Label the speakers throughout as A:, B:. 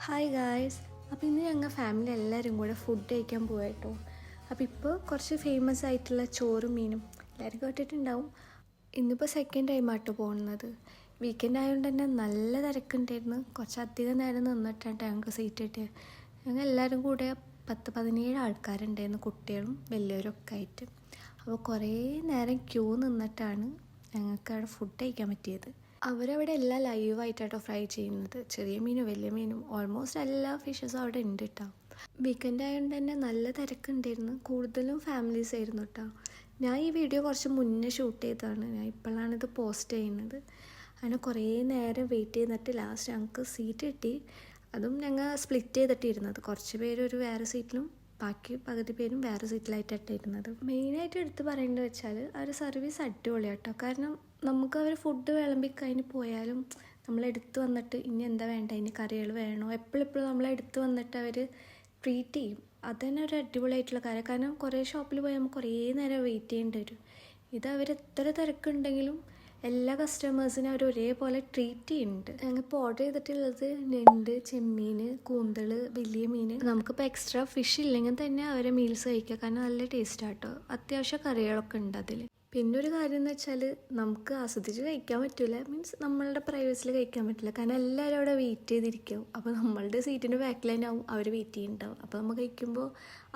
A: Hi guys. അപ്പോൾ ഇന്ന് ഞങ്ങൾ ഫാമിലി എല്ലാവരും കൂടെ ഫുഡ് കഴിക്കാൻ പോയിട്ടോ. അപ്പോൾ ഇപ്പോൾ കുറച്ച് ഫേമസ് ആയിട്ടുള്ള ചോറും മീനും എല്ലാവരും കേട്ടിട്ടുണ്ടാവും. ഇന്നിപ്പോൾ സെക്കൻഡ് ടൈമാട്ടോ പോകുന്നത്. വീക്കെൻഡ് ആയതുകൊണ്ട് തന്നെ നല്ല തിരക്കുണ്ടായിരുന്നു. കുറച്ചധികം നേരം നിന്നിട്ടാണ് ഞങ്ങൾക്ക് സീറ്റ് കിട്ടിയത്. ഞങ്ങൾ എല്ലാവരും കൂടെ 10-17 ആൾക്കാരുണ്ടായിരുന്നു, കുട്ടികളും വലിയവരൊക്കെ ആയിട്ട്. അപ്പോൾ കുറേ നേരം ക്യൂ നിന്നിട്ടാണ് ഞങ്ങൾക്ക് അവിടെ ഫുഡ് കഴിക്കാൻ പറ്റിയത്. അവരവിടെ എല്ലാം ലൈവായിട്ടാട്ടോ ഫ്രൈ ചെയ്യുന്നത്. ചെറിയ മീനും വലിയ മീനും ഓൾമോസ്റ്റ് എല്ലാ ഫിഷസും അവിടെ ഉണ്ട് കേട്ടോ. വീക്കെൻഡ് ആയതുകൊണ്ട് തന്നെ നല്ല തിരക്കുണ്ടായിരുന്നു. കൂടുതലും ഫാമിലീസ് ആയിരുന്നു കേട്ടോ. ഞാൻ ഈ വീഡിയോ കുറച്ച് മുന്നേ ഷൂട്ട് ചെയ്തതാണ്. ഞാൻ ഇപ്പോഴാണ് ഇത് പോസ്റ്റ് ചെയ്യുന്നത്. അങ്ങനെ കുറേ നേരം വെയിറ്റ് ചെയ്തിട്ട് ലാസ്റ്റ് ഞങ്ങൾക്ക് സീറ്റ് കിട്ടി. അതും ഞങ്ങൾ സ്പ്ലിറ്റ് ചെയ്തിട്ടിരുന്നത്. കുറച്ച് പേര് ഒരു വേറെ സീറ്റിലും ബാക്കി പകുതി പേരും വേറെ സീറ്റിലായിട്ടാണ് ഇരുന്നത്. മെയിനായിട്ട് എടുത്ത് പറയേണ്ടത് വെച്ചാൽ അവർ സർവീസ് അടിപൊളിയാട്ടോ. കാരണം നമുക്ക് അവർ ഫുഡ് വിളമ്പി കഴിഞ്ഞ് പോയാലും നമ്മളെടുത്ത് വന്നിട്ട് ഇനി എന്താ വേണ്ട, ഇനി കറികൾ വേണോ, എപ്പോഴും നമ്മളെടുത്ത് വന്നിട്ട് അവർ ട്രീറ്റ് ചെയ്യും. അത് തന്നെ ഒരു അടിപൊളിയായിട്ടുള്ള കാര്യം. കാരണം കുറേ ഷോപ്പിൽ പോയി നമുക്ക് കുറേ നേരം വെയിറ്റ് ചെയ്യേണ്ടി വരും. ഇത് അവർ എത്ര തിരക്കുണ്ടെങ്കിലും എല്ലാ കസ്റ്റമേഴ്സിനും അവർ ഒരേപോലെ ട്രീറ്റ് ചെയ്യുന്നുണ്ട്. ഞങ്ങളിപ്പോൾ ഓർഡർ ചെയ്തിട്ടുള്ളത് ഞണ്ട്, ചെമ്മീൻ, കൂന്തൾ, വലിയ മീൻ. നമുക്കിപ്പോൾ എക്സ്ട്രാ ഫിഷ് ഇല്ലെങ്കിൽ തന്നെ അവരെ മീൽസ് കഴിക്കുക. കാരണം നല്ല ടേസ്റ്റാട്ടോ. അത്യാവശ്യം കറികളൊക്കെ ഉണ്ട് അതിൽ. പിന്നെ ഒരു കാര്യം എന്ന് വെച്ചാൽ നമുക്ക് ആസ്വദിച്ച് കഴിക്കാൻ പറ്റില്ല. മീൻസ് നമ്മളുടെ പ്രൈവസിൽ കഴിക്കാൻ പറ്റില്ല. കാരണം എല്ലാവരും അവിടെ വെയിറ്റ് ചെയ്തിരിക്കും. അപ്പോൾ നമ്മളുടെ സീറ്റിൻ്റെ ബാക്കിൽ തന്നെ ആവും അവർ വെയിറ്റ് ചെയ്യുന്നുണ്ടാവും. അപ്പോൾ നമ്മൾ കഴിക്കുമ്പോൾ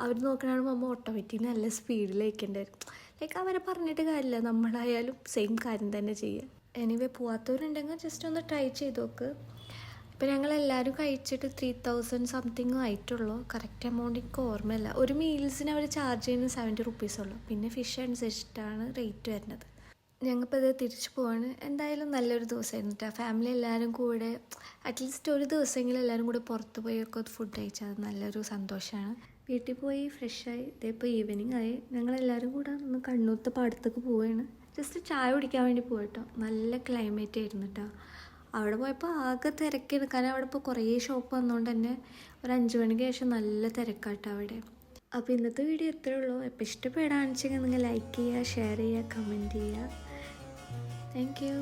A: അവർ നോക്കണാകുമ്പോൾ നമ്മൾ ഓട്ടോമാറ്റിക് നല്ല സ്പീഡിൽ കഴിക്കേണ്ടി വരും. ലൈക്ക് അവരെ പറഞ്ഞിട്ട് കാര്യമില്ല, നമ്മളായാലും സെയിം കാര്യം തന്നെ ചെയ്യുക. എനിവേ പോവാത്തവരുണ്ടെങ്കിൽ ജസ്റ്റ് ഒന്ന് ട്രൈ ചെയ്ത് നോക്ക്. ഇപ്പം ഞങ്ങളെല്ലാവരും കഴിച്ചിട്ട് 3000 സംതിങ് ആയിട്ടുള്ളൂ. കറക്റ്റ് എമൗണ്ട് എനിക്ക് ഓർമ്മയില്ല. ഒരു മീൽസിന് അവർ ചാർജ് ചെയ്യുന്നത് 70 rupees ഉള്ളൂ. പിന്നെ ഫിഷ് അനുസരിച്ചിട്ടാണ് റേറ്റ് വരുന്നത്. ഞങ്ങളിപ്പോൾ ഇത് തിരിച്ചു പോവാണ്. എന്തായാലും നല്ലൊരു ദിവസമായിരുന്നു കേട്ടോ. ഫാമിലി എല്ലാവരും കൂടെ അറ്റ്ലീസ്റ്റ് ഒരു ദിവസമെങ്കിലും എല്ലാവരും കൂടെ പുറത്ത് പോയൊക്കെ ഫുഡ് കഴിച്ചാൽ നല്ലൊരു സന്തോഷമാണ്. വീട്ടിൽ പോയി ഫ്രഷായി ഇതിപ്പോൾ ഈവനിങ് ആയി. ഞങ്ങളെല്ലാവരും കൂടെ ഒന്ന് കണ്ണൂർത്തെ പാടത്തേക്ക് പോവുകയാണ്. ജസ്റ്റ് ചായ കുടിക്കാൻ വേണ്ടി പോയിട്ടോ. നല്ല ക്ലൈമറ്റ് ആയിരുന്നു കേട്ടോ. അവിടെ പോയപ്പോൾ ആകെ തിരക്കാണ്. കാരണം അവിടെ ഇപ്പോൾ കുറേ ഷോപ്പ് വന്നുകൊണ്ട് തന്നെ ഒരു 5 മണിക്ക് ശേഷം നല്ല തിരക്കാട്ടോ അവിടെ. അപ്പോൾ ഇന്നത്തെ വീഡിയോ ഇത്രയേ ഉള്ളൂ. അപ്പോൾ ഇഷ്ടപ്പെടുകയാണെന്ന് വെച്ചെങ്കിൽ നിങ്ങൾ ലൈക്ക് ചെയ്യുക, ഷെയർ ചെയ്യുക, കമൻറ്റ് ചെയ്യുക. Thank you.